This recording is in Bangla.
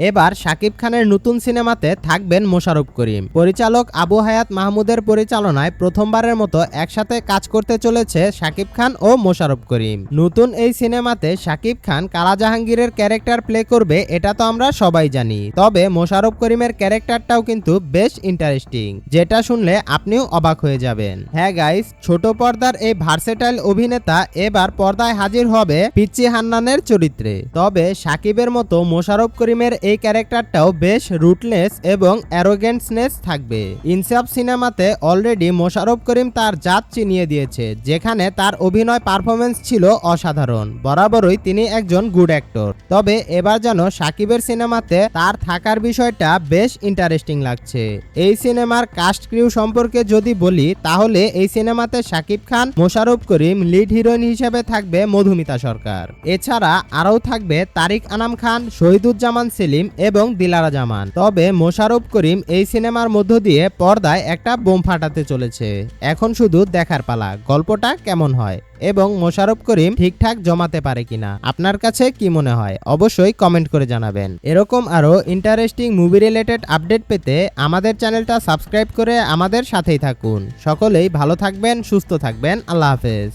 এবার শাকিব খানের নতুন সিনেমাতে থাকবেন মোশাররফ করিম। পরিচালক আবু হায়াত মাহমুদের পরিচালনায় প্রথমবারের মতো একসাথে কাজ করতে চলেছে শাকিব খান ও মোশাররফ করিম। নতুন এই সিনেমাতে শাকিব খান কালা জাহাঙ্গীরের ক্যারেক্টার প্লে করবে এটা তো আমরা সবাই জানি, তবে মোশাররফ করিমের ক্যারেক্টারটাও কিন্তু বেশ ইন্টারেস্টিং, যেটা শুনলে আপনিও অবাক হয়ে যাবেন। হ্যাঁ গাইস, ছোট পর্দার এই ভার্সেটাইল অভিনেতা এবার পর্দায় হাজির হবে পিচ্চি হান্নানের চরিত্রে। তবে শাকিবের মতো মোশাররফ করিমের এই ক্যারেক্টারটাও বেশ রুটলেস এবং অ্যারোগেন্টনেস থাকবে। ইনসাফ সিনেমাতে অলরেডি মোশাররফ করিম তার জাত চিনিয়ে দিয়েছে, যেখানে তার অভিনয় পারফরমেন্স ছিল অসাধারণ। বরাবরই তিনি একজন গুড অ্যাক্টর, তবে এবার যেন শাকিবের সিনেমাতে তার থাকার বিষয়টা বেশ ইন্টারেস্টিং লাগছে। এই সিনেমার কাস্ট ক্রিউ সম্পর্কে যদি বলি, তাহলে এই সিনেমাতে শাকিব খান, মোশাররফ করিম, লিড হিরোইন হিসেবে থাকবে মধুমিতা সরকার। এছাড়া আরও থাকবে তারিক আনাম খান, শহীদুজ্জামান সেলিম এবং দিলারা জামান। তবে মোশাররফ করিম এই সিনেমার মধ্য দিয়ে পর্দায় একটা বোম ফাটাতে চলেছে। এখন শুধু দেখার পালা গল্পটা কেমন হয় এবং মোশাররফ করিম ঠিকঠাক জমাতে পারে কিনা। আপনার কাছে কি মনে হয় অবশ্যই কমেন্ট করে জানাবেন। এরকম আরো ইন্টারেস্টিং মুভি রিলেটেড আপডেট পেতে আমাদের চ্যানেলটা সাবস্ক্রাইব করে আমাদের সাথেই থাকুন। সকলেই ভালো থাকবেন, সুস্থ থাকবেন। আল্লাহ হাফেজ।